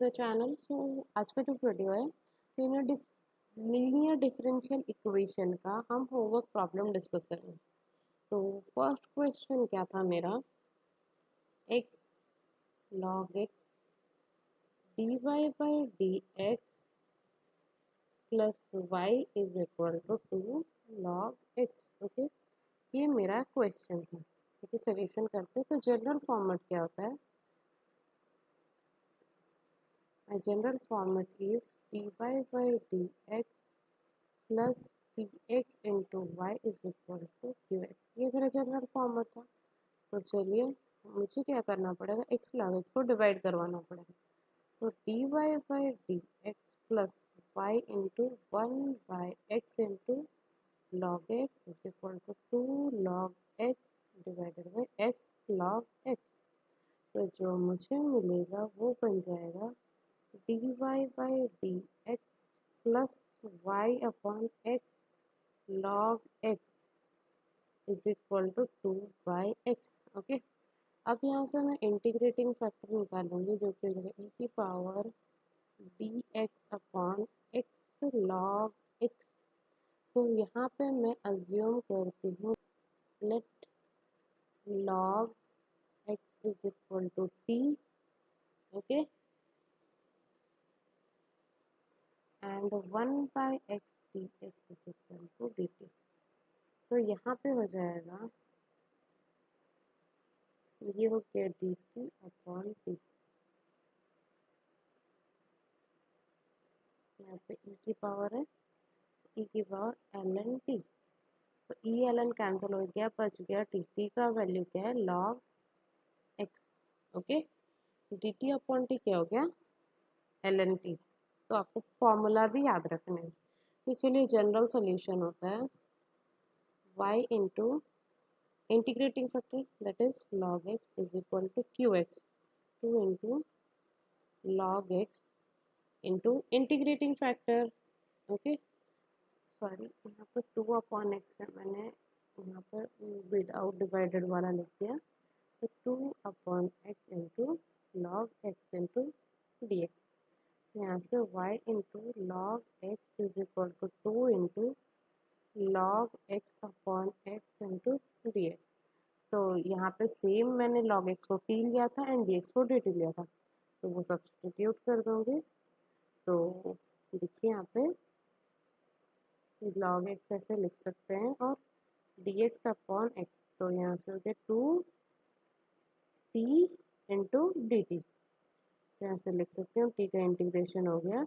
The channel. सो आज का जो वीडियो है लीनियर डिफरेंशियल इक्वेशन का हम होमवर्क प्रॉब्लम डिस्कस करेंगे। तो फर्स्ट क्वेश्चन क्या था मेरा, x log x dy by dx plus y is equal to 2 log x। Okay, ये मेरा क्वेश्चन था। ठीक है, सोल्यूशन करते हैं। तो जनरल फॉर्मेट क्या होता है? My general format is dy by dx plus px into y is equal to qx। ये मेरा जनरल फॉर्मेट था। तो चलिए मुझे क्या करना पड़ेगा, x log x को डिवाइड करवाना पड़ेगा। तो dy by dx plus y into 1 by x into log x is equal to 2 log x divided by x log x। तो जो मुझे मिलेगा वो बन जाएगा dy by dx plus y upon x log x is equal to 2 by x। Okay, अब यहाँ से मैं इंटीग्रेटिंग फैक्टर निकालूंगी जो कि हो जाएगा e की power dx upon x log x। तो यहाँ पे मैं अज्यूम करती हूँ let log x is equal to t। Okay, and 1 by x dx is equal to dt। तो यहाँ पे हो जाएगा, ये हो गया dt अपॉन t। यहाँ पे e की पावर है, e की पावर ln t। तो e ln कैंसिल हो गया, बच गया t। t का वैल्यू क्या है? log x। Okay, dt upon t क्या हो गया? ln t। तो आपको फॉर्मूला भी याद रखना है। तो चलिए जनरल सोल्यूशन होता है y into integrating factor that is log x is equal to qx। 2 into log x into integrating factor. Okay, sorry यहाँ पर 2 अपॉन एक्स है, मैंने यहाँ पर विदाउट डिवाइडेड वाला लिख दिया। तो 2 upon x into log x into d x. यहाँ से y into log x is equal to 2 into log x upon x into d x. तो यहाँ पे सेम मैंने log x को t लिया था एंड dx को dt लिया था, तो वो सब्स्टिट्यूट कर दोगे। तो देखिए यहाँ पे log x ऐसे लिख सकते हैं और dx अपॉन x। तो यहाँ से हो गया 2t इंटू डी टी। यहाँ से लिख सकते हैं t का इंटीग्रेशन हो गया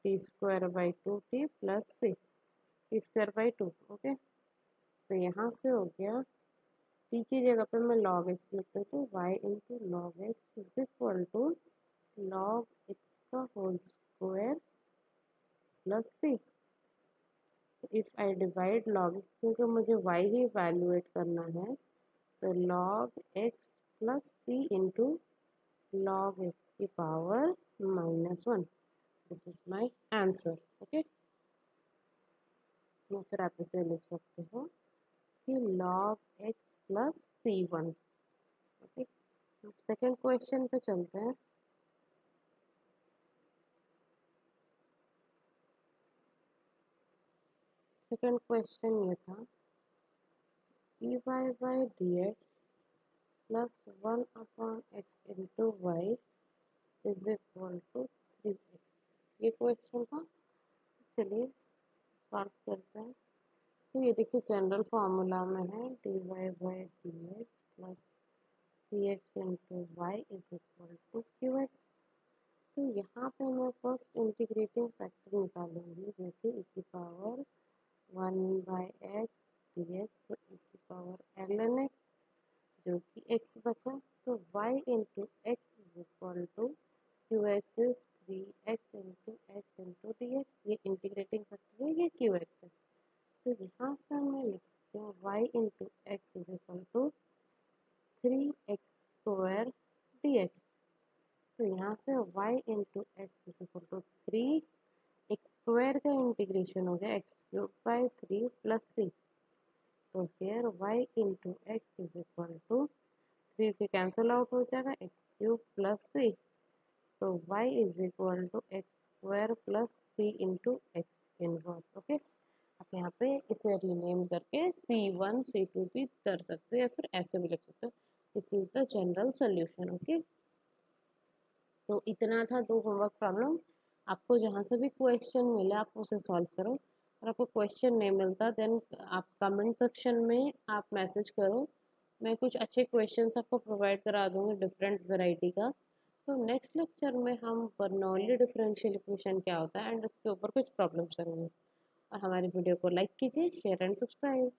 t square by 2t plus t square by 2। Okay, तो यहाँ से हो गया t की जगह पे मैं log x लिख देती हूँ, y into log x is equal to log x का whole square plus c। If I divide log x, क्योंकि मुझे y ही वैल्यूएट करना है, तो log x plus c into log x की power -1। This is my answer. Okay, या फिर आप इसे लिख सकते हो कि log x plus c1। Okay, second question पे चलते हैं। सेकेंड क्वेश्चन ये था dy by dx plus 1 upon x into y is equal to 3x। ये क्वेश्चन था, चलिए सॉल्व करते हैं। तो ये देखिए जनरल फार्मूला में है dy by dx plus 3x into y is equal to qx। तो यहाँ पे मैं फर्स्ट इंटीग्रेटिंग फैक्टर निकालूंगी जो कि e की power 1 by x d x. तो e की पावर ln x जो कि x बचा। तो y into x is equal to q x is 3x into x into d x. ये इंटीग्रेटिंग फैक्टर है, ये qx है। तो यहाँ से मैं लिख सकते हैं y into x is equal to 3x square d x. तो यहाँ से y into x is equal to 3x square का इंटीग्रेशन हो गया x cube by 3 plus c। तो फिर y into x is equal to 3 से कैंसिल आउट हो जाएगा x क्यूब प्लस c। तो y is equal to x square plus c into x inverse. Okay, आप यहाँ पे इसे रीनेम करके C1 C2 भी कर सकते हो या फिर ऐसे भी लिख सकते हो। This is the general solution. Okay, तो इतना था दो होमवर्क प्रॉब्लम। आपको जहाँ से भी क्वेश्चन मिले आप उसे सॉल्व करो। और आपको क्वेश्चन नहीं मिलता देन आप कमेंट सेक्शन में आप मैसेज करो, मैं कुछ अच्छे क्वेश्चंस आपको प्रोवाइड करा दूँगी डिफरेंट वैरायटी का। तो नेक्स्ट लेक्चर में हम बर्नौली डिफरेंशियल इक्वेशन क्या होता है एंड उसके ऊपर कुछ प्रॉब्लम्स करेंगे। और हमारी वीडियो को लाइक कीजिए, शेयर एंड सब्सक्राइब।